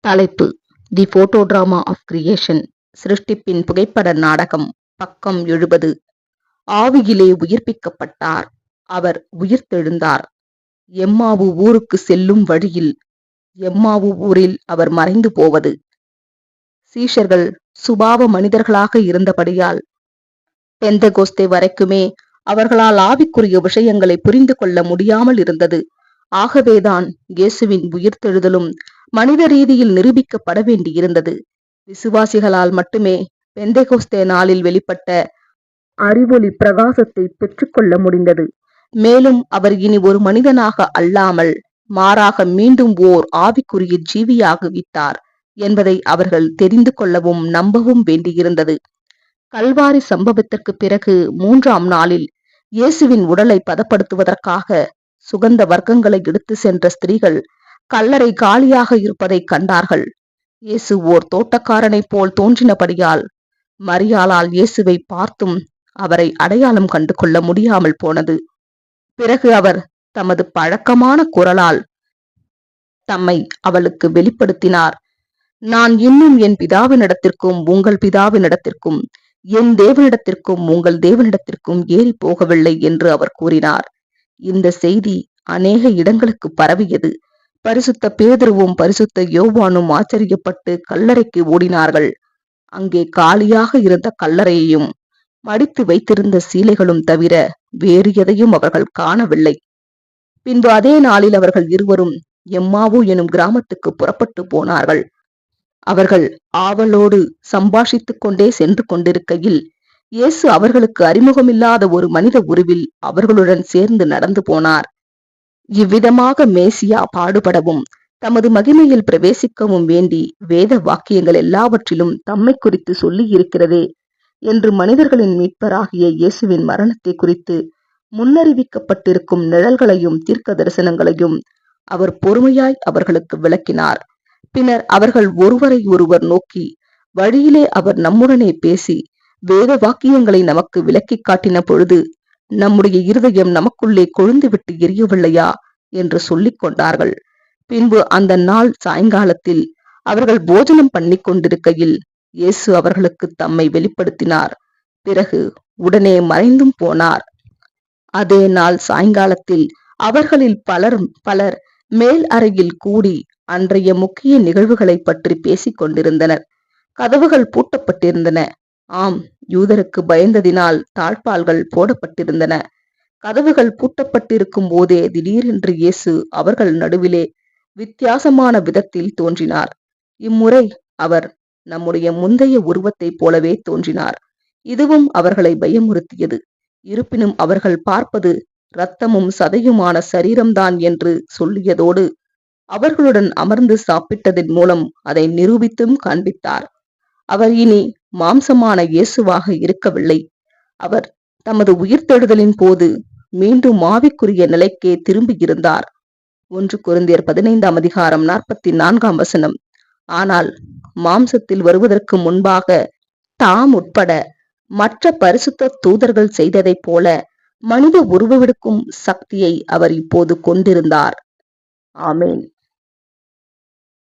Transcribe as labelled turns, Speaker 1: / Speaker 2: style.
Speaker 1: தலைப்பு: the photo drama of creation. சிருஷ்டிப்பின் புகைப்பட நாடகம். பக்கம் 70. ஆவியிலே உயிர்ப்பிக்கப்பட்டார். அவர் உயிர்த்தெழுந்தார். எம்மாவு ஊருக்கு செல்லும் வழியில். எம்மாவு ஊரில் அவர் மறைந்து போவது. சீஷர்கள் சுபாவ மனிதர்களாக இருந்தபடியால் பெந்தகோஸ்தே வரைக்குமே அவர்களால் ஆவிக்குரிய விஷயங்களை புரிந்து கொள்ள முடியாமல் இருந்தது. ஆகவேதான் இயேசுவின் உயிர்த்தெழுதலும் மனித ரீதியில் நிரூபிக்கப்பட வேண்டியிருந்தது. விசுவாசிகளால் மட்டுமே பெந்தெகோஸ்தே நாளில் வெளிப்பட்ட அறிவொளி பிரகாசத்தை பெற்றுக்கொள்ள முடிந்தது. மேலும் அவர் இனி ஒரு மனிதனாக அல்லாமல் மாறாக மீண்டும் ஓர் ஆவிக்குரிய ஜீவியாகிவிட்டார் என்பதை அவர்கள் தெரிந்து கொள்ளவும் நம்பவும் வேண்டியிருந்தது. கல்வாரி சம்பவத்திற்கு பிறகு 3ஆம் நாளில் இயேசுவின் உடலை பதப்படுத்துவதற்காக சுகந்த வர்க்கங்களை எடுத்து சென்ற ஸ்திரீகள் கல்லறை காலியாக இருப்பதை கண்டார்கள். இயேசு ஓர் தோட்டக்காரனைப் போல் தோன்றினபடியால் மரியாளால் இயேசுவை பார்த்தும் அவரை அடையாளம் கண்டு கொள்ள முடியாமல் போனது. பிறகு அவர் தமது பழக்கமான குரலால் தம்மை அவளுக்கு வெளிப்படுத்தினார். நான் இன்னும் என் பிதாவினிடத்திற்கும் உங்கள் பிதாவினிடத்திற்கும் என் தேவனிடத்திற்கும் உங்கள் தேவனிடத்திற்கும் ஏறி போகவில்லை என்று அவர் கூறினார். இந்த செய்தி அநேக இடங்களுக்கு பரவியது. பரிசுத்த பேதுருவும் பரிசுத்த யோவானும் ஆச்சரியப்பட்டு கல்லறைக்கு ஓடினார்கள். அங்கே காலியாக இருந்த கல்லறையையும் மடித்து வைத்திருந்த சீலைகளும் தவிர வேறு எதையும் அவர்கள் காணவில்லை. பின்பு அதே நாளில் அவர்கள் இருவரும் எம்மாவு எனும் கிராமத்துக்கு புறப்பட்டு போனார்கள். அவர்கள் ஆவலோடு சம்பாஷித்துக் கொண்டே சென்று கொண்டிருக்கையில் இயேசு அவர்களுக்கு அறிமுகமில்லாத ஒரு மனித உருவில் அவர்களுடன் சேர்ந்து நடந்து போனார். இவ்விதமாக மேசியா பாடுபடவும் தமது மகிமையில் பிரவேசிக்கவும் வேண்டி வேத வாக்கியங்கள் எல்லாவற்றிலும் தம்மை குறித்து சொல்லி இருக்கிறதே என்று மனிதர்களின் மீட்பராகிய இயேசுவின் மரணத்தை குறித்து முன்னறிவிக்கப்பட்டிருக்கும் நிழல்களையும் தீர்க்க தரிசனங்களையும் அவர் பொறுமையாய் அவர்களுக்கு விளக்கினார். பின்னர் அவர்கள் ஒருவரை ஒருவர் நோக்கி, வழியிலே அவர் நம்முடனே பேசி வேத வாக்கியங்களை நமக்கு விளக்கி காட்டின பொழுது நம்முடைய இருதயம் நமக்குள்ளே கொழுந்து விட்டு எரியவில்லையா என்று சொல்லிக் கொண்டார்கள். பின்பு அந்த நாள் சாயங்காலத்தில் அவர்கள் போஜனம் பண்ணி கொண்டிருக்கையில் இயேசு அவர்களுக்கு தம்மை வெளிப்படுத்தினார். பிறகு உடனே மறைந்தும் போனார். அதே நாள் சாயங்காலத்தில் அவர்களில் பலர் மேல் அறையில் கூடி அன்றைய முக்கிய நிகழ்வுகளை பற்றி பேசிக் கொண்டிருந்தனர். கதவுகள் பூட்டப்பட்டிருந்தன. ஆம், யூதருக்கு பயந்ததினால் தாழ்பால்கள் போடப்பட்டிருந்தன. கதவுகள் பூட்டப்பட்டிருக்கும் போதே திடீரென்று இயேசு அவர்கள் நடுவிலே வித்தியாசமான விதத்தில் தோன்றினார். இம்முறை அவர் நம்முடைய முந்தைய உருவத்தைப் போலவே தோன்றினார். இதுவும் அவர்களை பயமுறுத்தியது. இருப்பினும் அவர்கள் பார்ப்பது இரத்தமும் சதையுமான சரீரம்தான் என்று சொல்லியதோடு அவர்களுடன் அமர்ந்து சாப்பிட்டதன் மூலம் அதை நிரூபித்தும் காண்பித்தார். அவர் இனி மாம்சமான இயேசுவாக இருக்கவில்லை. அவர் தமது உயிர்த்தெழுதலின் போது மீண்டும் ஆவிக்குரிய நிலைக்கே திரும்பியிருந்தார். 1 கொரிந்தியர் 15ஆம் அதிகாரம் 44ஆம் வசனம். ஆனால் மாம்சத்தில் வருவதற்கு முன்பாக தாம் உட்பட மற்ற பரிசுத்த தூதர்கள் செய்ததைப் போல மனித உருவெடுக்கும் சக்தியை அவர் இப்போது கொண்டிருந்தார். ஆமேன்.